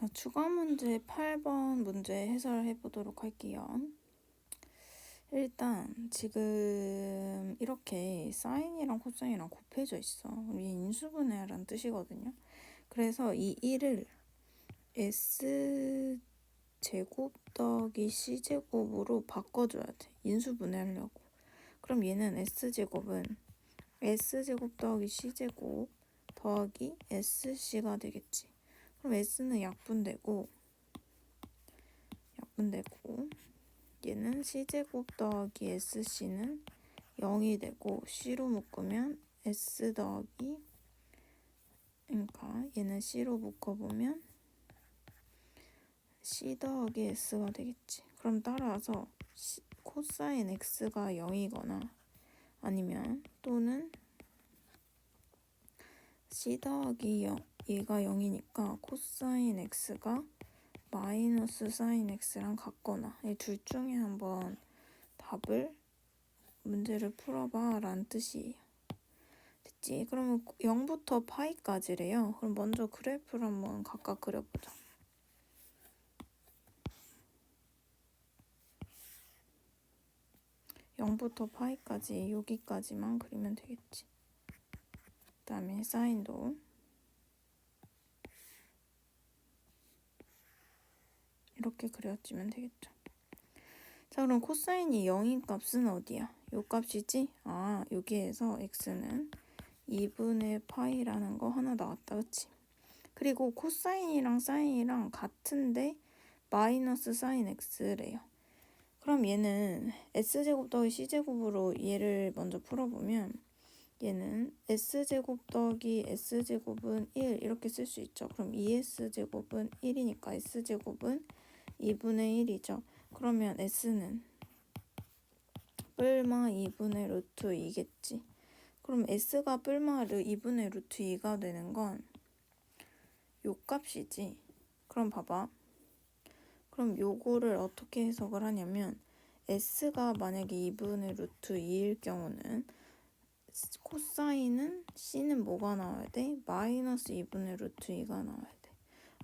자, 추가 문제 8번 문제 해설해 보도록 할게요. 일단 지금 이렇게 사인이랑 코사인이랑 곱해져 있어. 이게 인수분해라는 뜻이거든요. 그래서 이 1을 S제곱 더하기 C제곱으로 바꿔줘야 돼. 인수분해하려고. 그럼 얘는 S제곱은 S제곱 더하기 C제곱 더하기 SC가 되겠지. 그럼 S는 약분되고 얘는 C제곱 더하기 SC는 0이 되고 C로 묶으면 S 더하기 그러니까 얘는 C로 묶어보면 C 더하기 S가 되겠지. 그럼 따라서 코사인 X가 0이거나 아니면 또는 C 더하기 0, 얘가 0이니까 코사인 X가 마이너스 사인 X랑 같거나 이 둘 중에 한번 답을 문제를 풀어봐 라는 뜻이에요. 됐지? 그러면 0부터 파이까지래요. 그럼 먼저 그래프를 한번 각각 그려보자. 0부터 파이까지 여기까지만 그리면 되겠지. 그 다음에 사인도 이렇게 그려주면 되겠죠. 자, 그럼 코사인이 0인 값은 어디야? 요 값이지? 아, 여기에서 x는 2분의 파이라는 거 하나 나왔다, 그치? 그리고 코사인이랑 사인이랑 같은데 마이너스 사인 x래요. 그럼 얘는 s제곱 더하기 c제곱으로 얘를 먼저 풀어보면 얘는 s제곱 더하기 s제곱은 1 이렇게 쓸 수 있죠. 그럼 2s제곱은 1이니까 s제곱은 2분의 1이죠. 그러면 s는 뿔마 2분의 루트 2겠지. 그럼 s가 뿔마 2분의 루트 2가 되는 건 요 값이지. 그럼 봐봐. 그럼 요거를 어떻게 해석을 하냐면 s가 만약에 2분의 루트 2일 경우는 코사인은 c는 뭐가 나와야 돼? 마이너스 2분의 루트 2가 나와야 돼.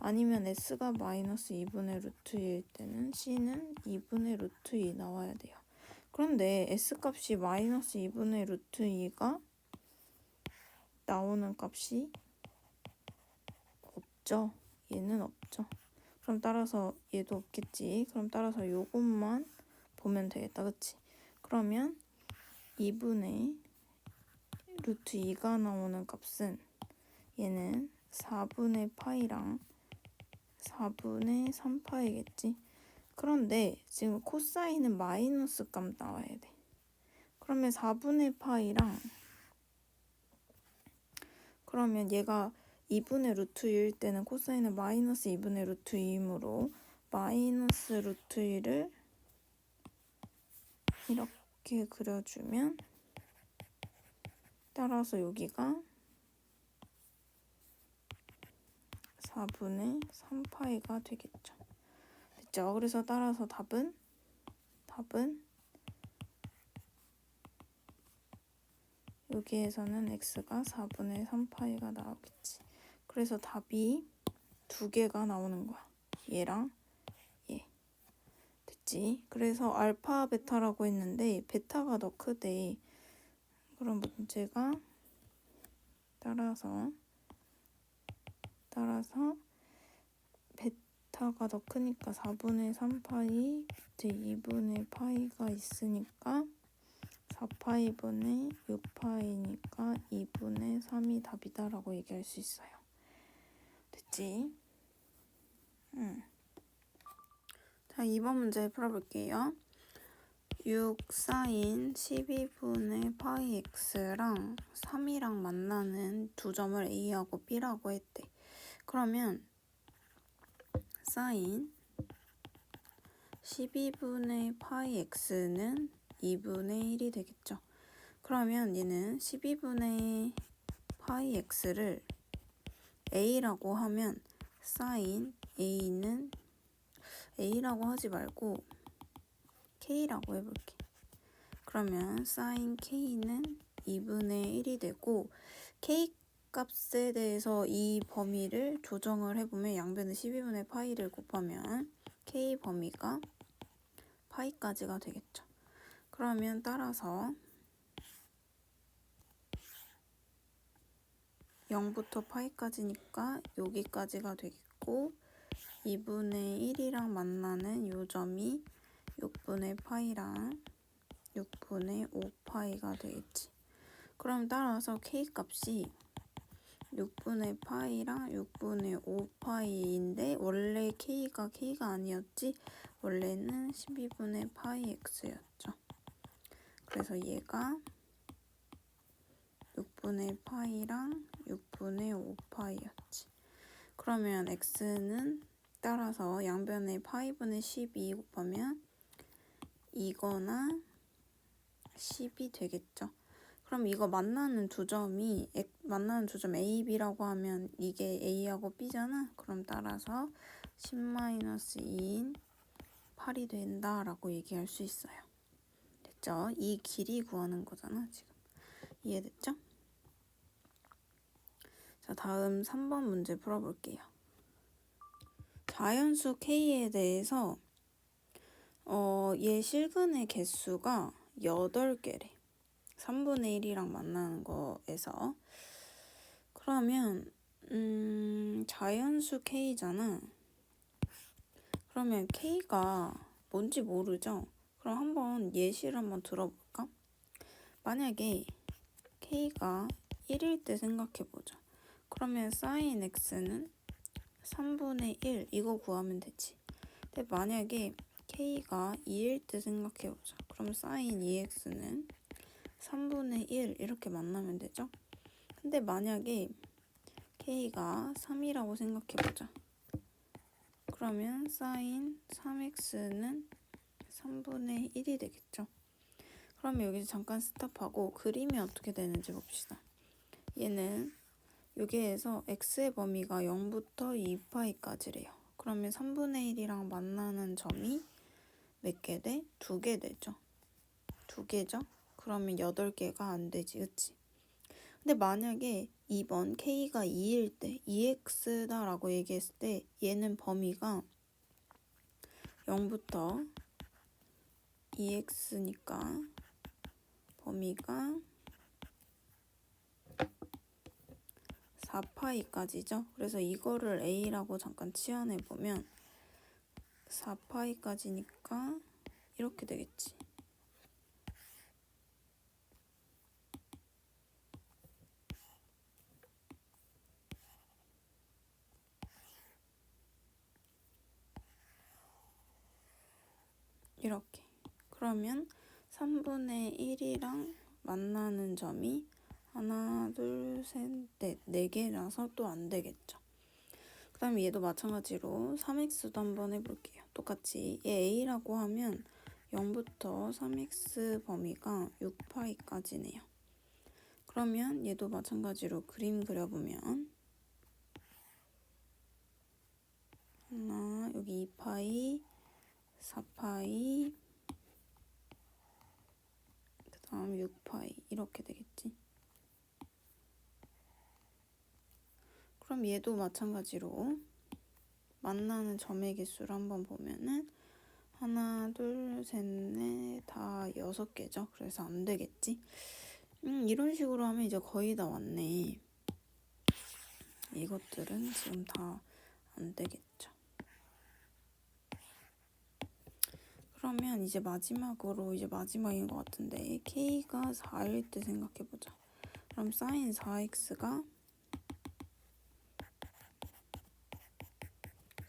아니면 s가 마이너스 2분의 루트 2일 때는 c는 2분의 루트 2 나와야 돼요. 그런데 s값이 마이너스 2분의 루트 2가 나오는 값이 없죠. 얘는 없죠. 그럼 따라서 얘도 없겠지. 그럼 따라서 요것만 보면 되겠다. 그치? 그러면 2분의 루트 2가 나오는 값은 얘는 4분의 파이랑 4분의 3파이겠지. 그런데 지금 코사인은 마이너스 값 나와야 돼. 그러면 4분의 파이랑 그러면 얘가 2분의 루트 2일 때는 코사인은 마이너스 2분의 루트 2이므로 마이너스 루트 2를 이렇게 그려주면 따라서 여기가 4분의 3파이가 되겠죠. 됐죠? 그래서 따라서 답은 여기에서는 x가 4분의 3파이가 나오겠지. 그래서 답이 두 개가 나오는 거야. 얘랑 얘. 됐지? 그래서 알파, 베타라고 했는데 베타가 더 크대. 그럼 문제가 따라서 베타가 더 크니까 4분의 3파이 밑에 2분의 파이가 있으니까 4파이분의 6파이니까 2분의 3이 답이다 라고 얘기할 수 있어요. 됐지? 자, 2번 문제 풀어볼게요. 6 사인 12분의 파이 x랑 3이랑 만나는 두 점을 a하고 b라고 했대. 그러면 사인 12분의 파이 x는 2분의 1이 되겠죠. 그러면 얘는 12분의 파이 x를 a라고 하면 사인 a는 a라고 하지 말고 k라고 해볼게. 그러면 사인 k는 2분의 1이 되고 값에 대해서 이 범위를 조정을 해보면 양변의 12분의 파이를 곱하면 k 범위가 파이까지가 되겠죠. 그러면 따라서 0부터 파이까지니까 여기까지가 되겠고 2분의 1이랑 만나는 요점이 6분의 파이랑 6분의 5파이가 되겠지. 그럼 따라서 k 값이 6분의 파이랑 6분의 5파이인데 원래 k가 아니었지? 원래는 12분의 파이 x였죠. 그래서 얘가 6분의 파이랑 6분의 5파이였지. 그러면 x는 따라서 양변에 파이분의 12 곱하면 이거나 10이 되겠죠. 그럼 이거 만나는 두 점 A, B라고 하면 이게 A하고 B잖아. 그럼 따라서 10-2인 8이 된다라고 얘기할 수 있어요. 됐죠? 이 길이 구하는 거잖아, 지금. 이해됐죠? 자, 다음 3번 문제 풀어볼게요. 자연수 K에 대해서 얘 실근의 개수가 8개래. 3분의 1이랑 만나는 거에서 그러면 자연수 K잖아. 그러면 K가 뭔지 모르죠? 그럼 한번 예시를 한번 들어볼까? 만약에 K가 1일 때 생각해보자. 그러면 sin X는 3분의 1 이거 구하면 되지. 근데 만약에 K가 2일 때 생각해보자. 그럼 sin 2X는 3분의 1 이렇게 만나면 되죠. 근데 만약에 K가 3이라고 생각해보자. 그러면 sin 3X는 3분의 1이 되겠죠. 그러면 여기서 잠깐 스탑하고 그림이 어떻게 되는지 봅시다. 얘는 여기에서 x의 범위가 0부터 2파이까지래요. 그러면 3분의 1이랑 만나는 점이 몇 개 돼? 2개 되죠. 2개죠? 그러면 8개가 안 되지, 그치? 근데 만약에 2번 k가 2일 때 2x다 라고 얘기했을 때 얘는 범위가 0부터 2x니까 범위가 4파이까지죠. 그래서 이거를 a라고 잠깐 치환해보면 4파이까지니까 이렇게 되겠지. 이렇게. 그러면 3분의 1이랑 만나는 점이 하나, 둘, 셋, 넷, 4개라서 또 안 되겠죠. 그 다음에 얘도 마찬가지로 3x도 한번 해볼게요. 똑같이 얘 a라고 하면 0부터 3x 범위가 6파이까지네요. 그러면 얘도 마찬가지로 그림 그려보면 하나, 여기 2파이, 4파이, 그 다음 6파이 이렇게 되겠지. 그럼 얘도 마찬가지로 만나는 점의 개수를 한번 보면은 하나, 둘, 셋, 넷, 다 6개죠. 그래서 안 되겠지. 이런 식으로 하면 이제 거의 다 왔네. 이것들은 지금 다 안 되겠죠. 그러면 이제 마지막인 것 같은데 K가 4일 때 생각해보자. 그럼 sin 4x가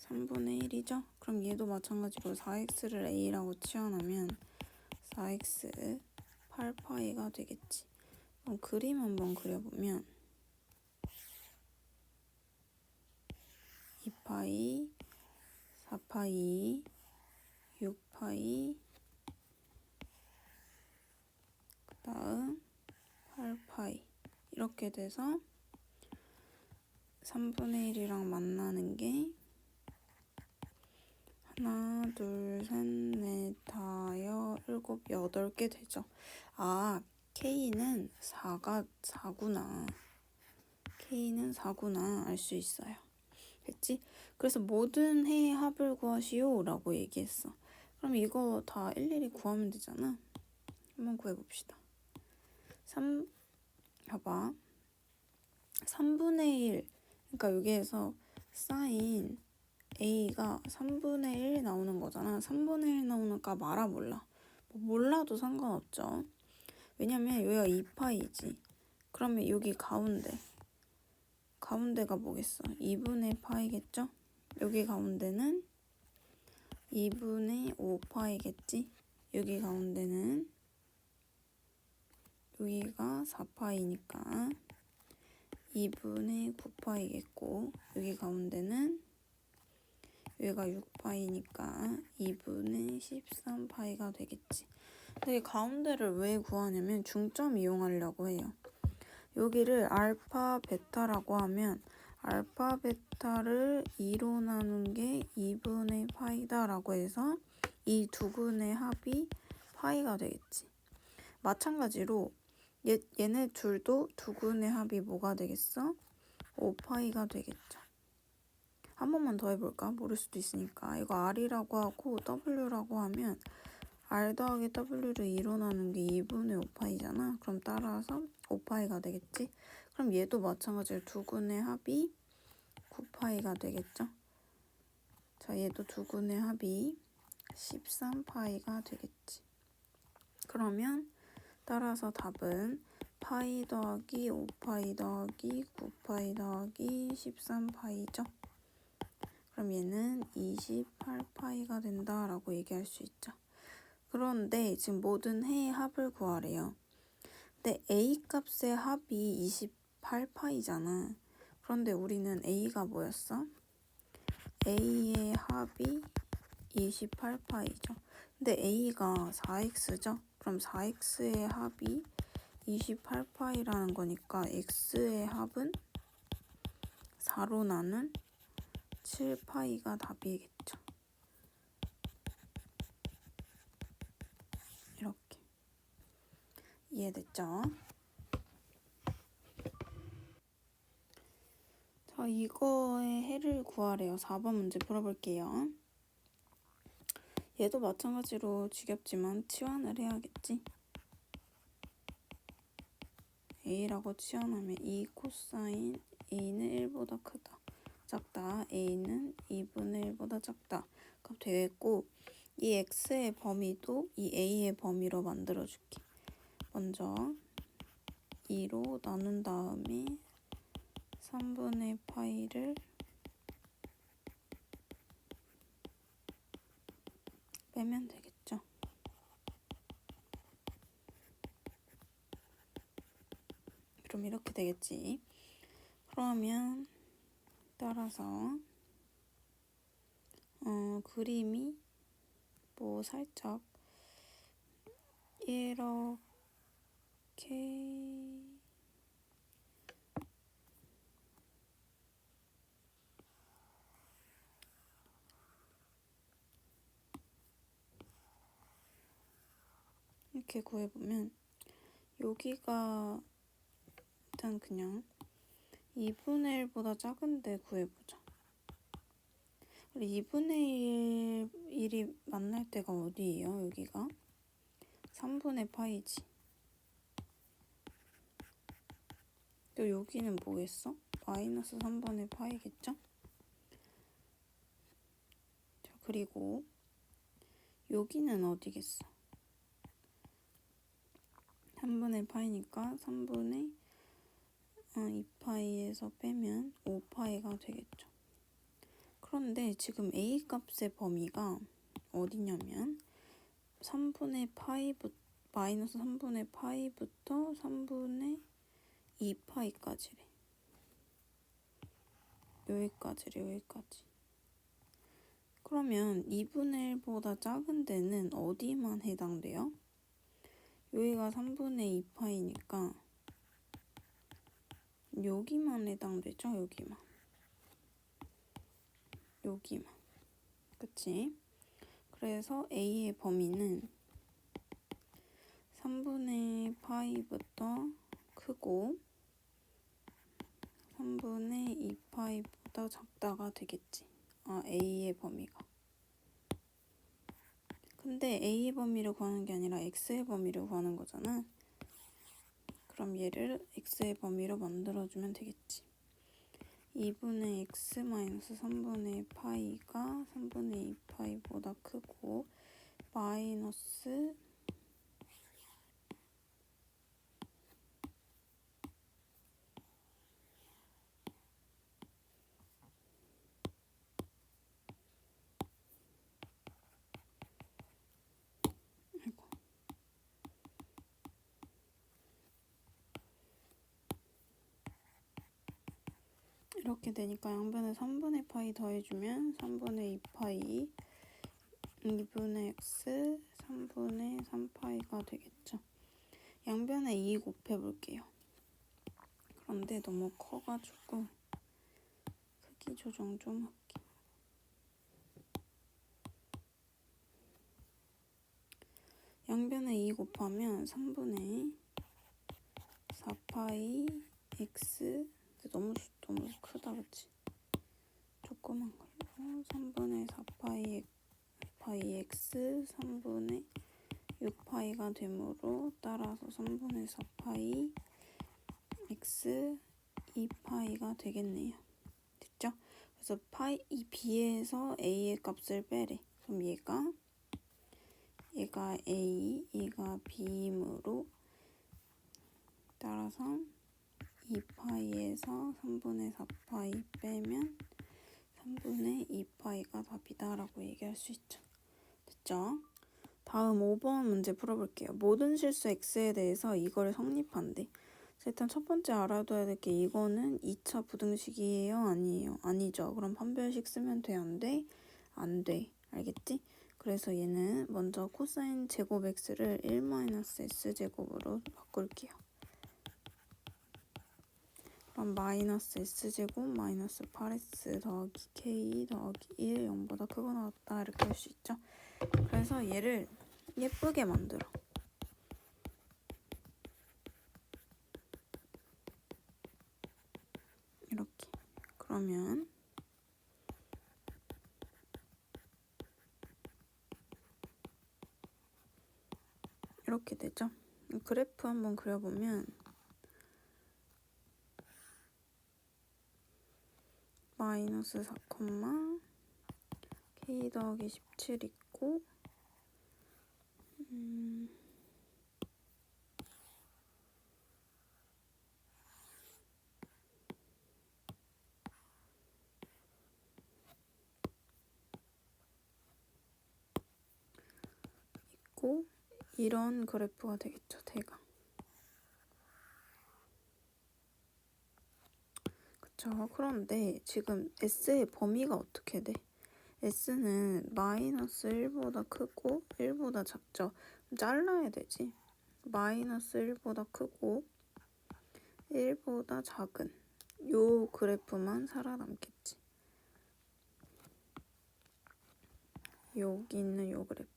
3분의 1이죠? 그럼 얘도 마찬가지로 4x를 a라고 치환하면 4x 8파이가 되겠지. 그럼 그림 한번 그려보면 2파이, 4파이, 6파이, 그 다음 8파이 이렇게 돼서 3분의 1이랑 만나는 게 하나, 둘, 셋, 넷, 다섯, 일곱, 8개 되죠. 아, K는 4구나. K는 4구나 알 수 있어요. 됐지? 그래서 모든 해의 합을 구하시오 라고 얘기했어. 그럼 이거 다 일일이 구하면 되잖아. 한번 구해봅시다. 봐봐. 3분의 1, 그러니까 여기에서 사인 A가 3분의 1 나오는 거잖아. 3분의 1 나오는 값 알아 몰라? 뭐 몰라도 상관없죠. 왜냐면 여기가 2파이지. 그러면 여기 가운데가 뭐겠어? 2분의 파이겠죠? 여기 가운데는 2분의 5파이겠지? 여기 가운데는 여기가 4파이니까 2분의 9파이겠고 여기 가운데는 여기가 6파이니까 2분의 13파이가 되겠지. 근데 이 가운데를 왜 구하냐면 중점 이용하려고 해요. 여기를 알파, 베타라고 하면 알파, 베타를 2로 나눈 게 2분의 파이다라고 해서 이 두 근의 합이 파이가 되겠지. 마찬가지로 얘네 둘도 두 근의 합이 뭐가 되겠어? 5파이가 되겠죠. 한 번만 더 해볼까? 모를 수도 있으니까. 이거 R이라고 하고 W라고 하면 R 더하기 W를 2로 나눈 게 2분의 5파이잖아. 그럼 따라서 5파이가 되겠지? 그럼 얘도 마찬가지로 두 근의 합이 9파이가 되겠죠? 자, 얘도 두 근의 합이 13파이가 되겠지. 그러면 따라서 답은 파이 더하기 5파이 더하기 9파이 더하기 13파이죠. 그럼 얘는 28파이가 된다라고 얘기할 수 있죠. 그런데 지금 모든 해의 합을 구하래요. 근데 A 값의 합이 28파이잖아. 그런데 우리는 A가 뭐였어? A의 합이 28파이죠. 근데 A가 4x죠. 그럼 4x의 합이 28파이라는 거니까 x의 합은 4로 나눈 7파이가 답이겠죠. 이렇게. 이해됐죠? 자, 이거의 해를 구하래요. 4번 문제 풀어볼게요. 얘도 마찬가지로 지겹지만 치환을 해야겠지. A라고 치환하면 2 코사인 A는 1보다 크다. 작다. A는 2분의 1보다 작다. 값 되겠고 이 X의 범위도 이 A의 범위로 만들어줄게. 먼저 2로 나눈 다음에 3분의 파이를 빼면 되겠죠. 그럼 이렇게 되겠지. 그러면 따라서 그림이 뭐 살짝 이렇게 이렇게 구해보면 여기가 일단 그냥 2분의 1보다 작은데 구해보자. 그리고 2분의 1이 만날 때가 어디예요? 여기가 3분의 파이지. 또 여기는 뭐겠어? 마이너스 3분의 파이겠죠? 자, 그리고 여기는 어디겠어? 3분의 파이니까 3분의 2파이에서 빼면 5파이가 되겠죠. 그런데 지금 A 값의 범위가 어디냐면 3분의 파이부터 마이너스 3분의 파이부터 3분의 2파이까지래. 여기까지. 그러면 2분의 1보다 작은 데는 어디만 해당돼요? 여기가 3분의 2파이니까 여기만 해당되죠? 여기만. 그치? 그래서 A의 범위는 3분의 파이부터 크고 3분의 2파이보다 작다가 되겠지. A의 범위가. 근데 A의 범위를 구하는 게 아니라 X의 범위를 구하는 거잖아. 그럼 얘를 X의 범위로 만들어주면 되겠지. 2분의 X 마이너스 3분의 파이가 3분의 2파이보다 크고 마이너스 이렇게 되니까 양변에 3분의 파이 더해주면 3분의 2파이 2분의 x 3분의 3파이가 되겠죠. 양변에 2 곱해볼게요. 그런데 너무 커가지고 크기 조정 좀 할게. 양변에 2 곱하면 3분의 4파이 x 너무 크다 그치? 조그만 걸로 3분의 4파이 x 3분의 6파이가 되므로 따라서 3분의 4파이 x 2파이가 되겠네요. 됐죠? 그래서 이 b에서 a의 값을 빼래. 그럼 얘가 a, 얘가 b이므로 따라서 2파이에서 3분의 4파이 빼면 3분의 2파이가 답이다라고 얘기할 수 있죠. 됐죠? 다음 5번 문제 풀어볼게요. 모든 실수 x에 대해서 이걸 성립한대. 일단 첫 번째 알아둬야 될 게 이거는 2차 부등식이에요? 아니에요? 아니죠. 그럼 판별식 쓰면 돼? 안 돼? 안 돼. 알겠지? 그래서 얘는 먼저 코사인 제곱 x를 1-s제곱으로 바꿀게요. 그럼 마이너스 s제곱 마이너스 8s 더하기 k 더하기 1 0보다 크거나 같다 이렇게 할 수 있죠. 그래서 얘를 예쁘게 만들어. 이렇게. 그러면 이렇게 되죠. 그래프 한번 그려보면 마이너스 4, k 더하기 17 있고 이런 그래프가 되겠죠. 대강. 그쵸. 그런데 지금 S의 범위가 어떻게 돼? S는 마이너스 1보다 크고 1보다 작죠. 잘라야 되지. 마이너스 1보다 크고 1보다 작은 요 그래프만 살아남겠지. 여기 있는 요 그래프.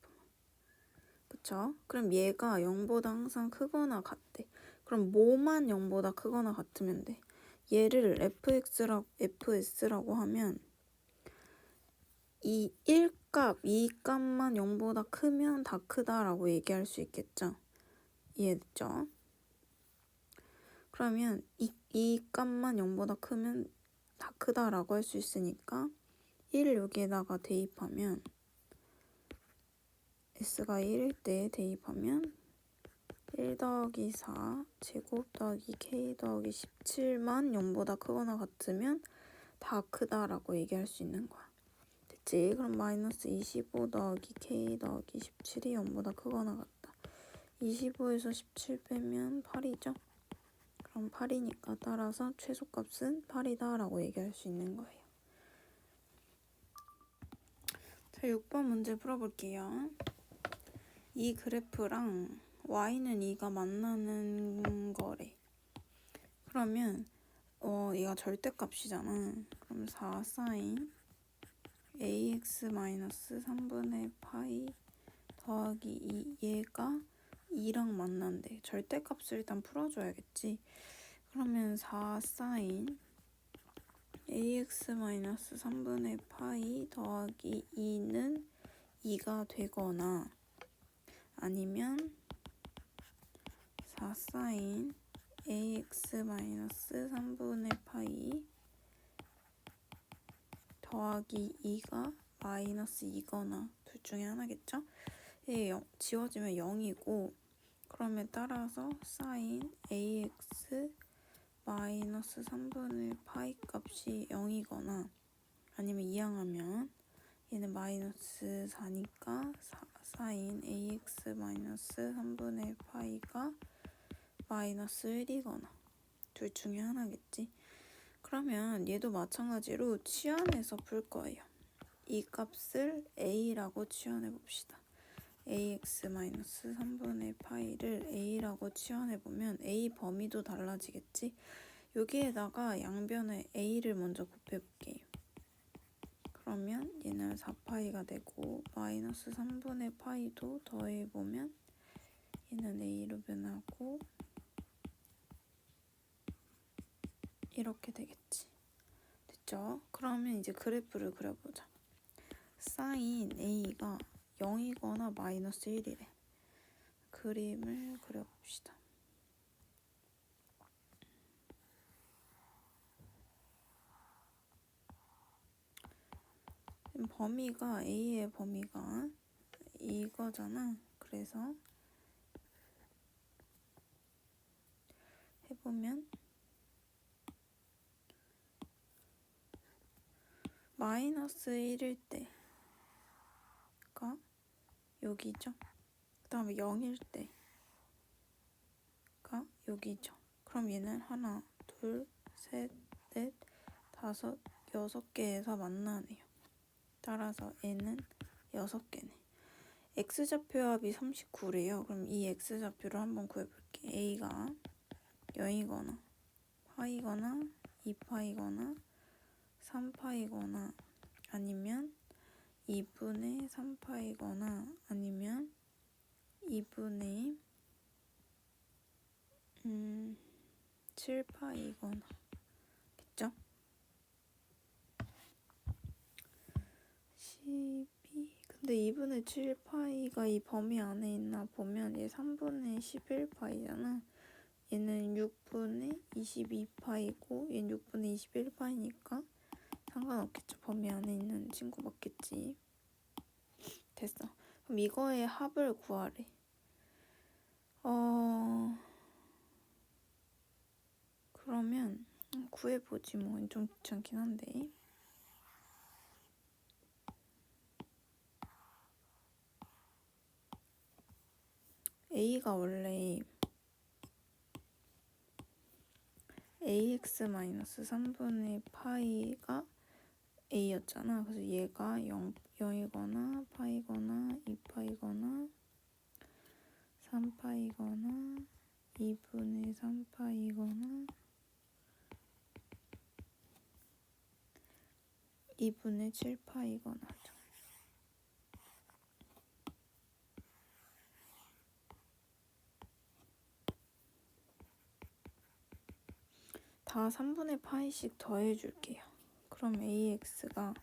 그쵸? 그럼 얘가 0보다 항상 크거나 같대. 그럼 뭐만 0보다 크거나 같으면 돼? 얘를 fs라고 하면 이 1값, 2값만 0보다 크면 다 크다라고 얘기할 수 있겠죠? 이해됐죠? 그러면 이 값만 0보다 크면 다 크다라고 할 수 있으니까 1 여기에다가 대입하면 s가 1일 때 대입하면 1 더하기 4 제곱 더하기 k 더하기 17만 0보다 크거나 같으면 다 크다라고 얘기할 수 있는 거야. 됐지? 그럼 마이너스 25 더하기 k 더하기 17이 0보다 크거나 같다. 25에서 17 빼면 8이죠? 그럼 8이니까 따라서 최소값은 8이다 라고 얘기할 수 있는 거예요. 자, 6번 문제 풀어볼게요. 이 그래프랑 y는 2가 만나는 거래. 그러면 얘가 절대값이잖아. 그럼 4 사인 ax 마이너스 3분의 파이 더하기 2 얘가 2랑 만난대. 절대값을 일단 풀어줘야겠지. 그러면 4 사인 ax-3분의 파이 더하기 2는 2가 되거나 아니면 4sin ax-3분의 파이 더하기 2가 마이너스 2거나 둘 중에 하나겠죠? 지워지면 0이고 그러면 따라서 sin ax 마이너스 3분의 파이 값이 0이거나 아니면 이항하면 얘는 마이너스 4니까 sin ax 마이너스 3분의 파이가 마이너스 1이거나 둘 중에 하나겠지. 그러면 얘도 마찬가지로 치환해서 풀 거예요. 이 값을 a라고 치환해 봅시다. ax-3분의 파이를 a라고 치환해 보면 a 범위도 달라지겠지. 여기에다가 양변에 a를 먼저 곱해 볼게요. 그러면 얘는 4파이가 되고 마이너스 3분의 파이도 더해 보면 얘는 a로 변하고 이렇게 되겠지. 됐죠? 그러면 이제 그래프를 그려보자. sin a가 0이거나 마이너스 1이래. 그림을 그려봅시다. 범위가 a의 범위가 이거잖아. 그래서 해보면 마이너스 1일 때가 여기죠. 그 다음에 0일 때가 여기죠. 그럼 얘는 하나, 둘, 셋, 넷, 다섯, 6개에서 만나네요. 따라서 n은 6개네. x좌표 합이 39래요. 그럼 이 x좌표를 한번 구해볼게. a가 0이거나 파이거나 2파이거나 3파이거나 아니면 2분의 3파이거나 아니면 2분의 7파이거나 겠죠? 12 근데 2분의 7파이가 이 범위 안에 있나 보면 얘 3분의 11파이잖아. 얘는 6분의 22파이고 얘는 6분의 21파이니까 상관없겠죠. 범위 안에 있는 친구 맞겠지. 됐어. 그럼 이거의 합을 구하래. 그러면 구해보지 뭐. 좀 귀찮긴 한데. a가 원래 ax-3분의 파이가 a였잖아. 그래서 얘가 0이거나 파이거나 2파이거나 3파이거나 2분의 3파이거나 2분의 7파이거나 하죠. 다 3분의 파이씩 더해줄게요. 그럼 ax가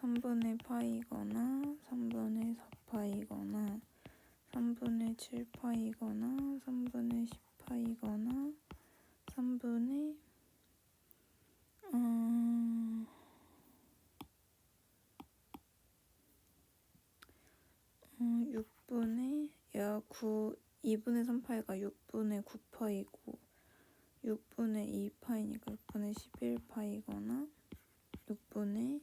3분의 파이거나 3분의 4파이거나 3분의 7파이거나 3분의 10파이거나 3분의 6분의 2분의 3파이가 6분의 9파이고 6분의 2파이니까 6분의 11파이거나 6분의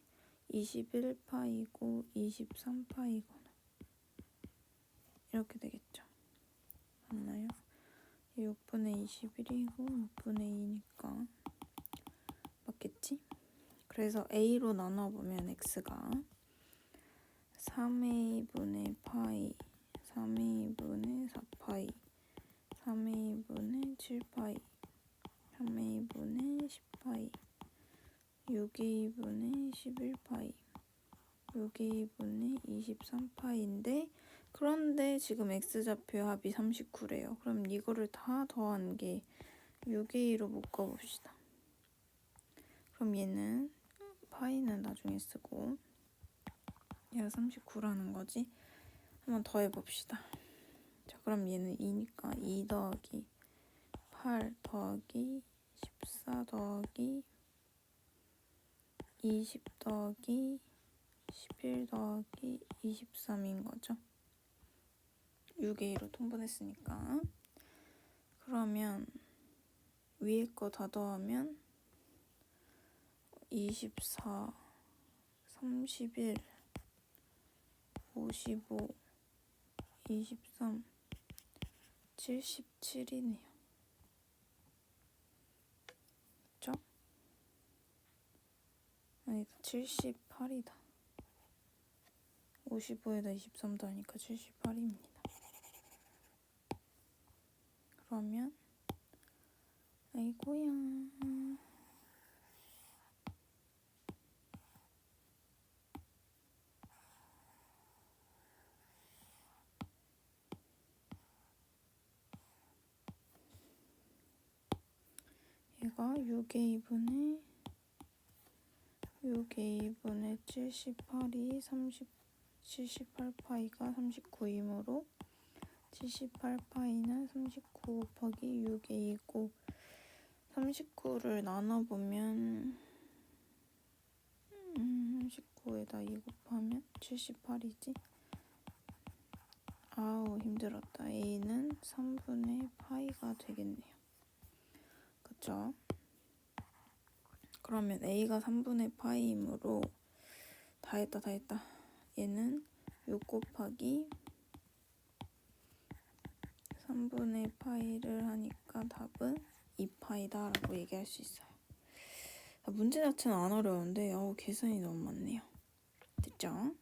21파이고 23파이거나 이렇게 되겠죠. 맞나요? 6분의 21이고 6분의 2니까 맞겠지? 그래서 a로 나눠보면 x가 3a분의 파이, 3a분의 4파이, 3a분의 7파이, 3a분의 10파이, 6a분의 11파이, 6a분의 23파이인데 그런데 지금 x좌표 합이 39래요. 그럼 이거를 다 더한 게 6a로 묶어봅시다. 그럼 얘는 파이는 나중에 쓰고 얘가 39라는 거지. 한번 더 해봅시다. 자, 그럼 얘는 2니까 2 더하기 8 더하기 14 더하기 20 더하기 11 더하기 23인 거죠. 6A로 통분했으니까. 그러면 위에 거 다 더하면 24, 31, 55, 23, 77이네요. 그쵸? 아니다, 78이다. 55에다 23도 하니까 78입니다. 그러면 아이고야. 얘가 6A분의 78이 78파이가 39이므로 78파이는 39 곱하기 6A고 39를 나눠보면 39에다 2 곱하면 78이지. 아우 힘들었다. A는 3분의 파이가 되겠네요. 그쵸? 그러면 A가 3분의 파이이므로 다 했다. 얘는 6 곱하기 3분의 파이를 하니까 답은 2파이다 라고 얘기할 수 있어요. 문제 자체는 안 어려운데 계산이 너무 많네요. 됐죠?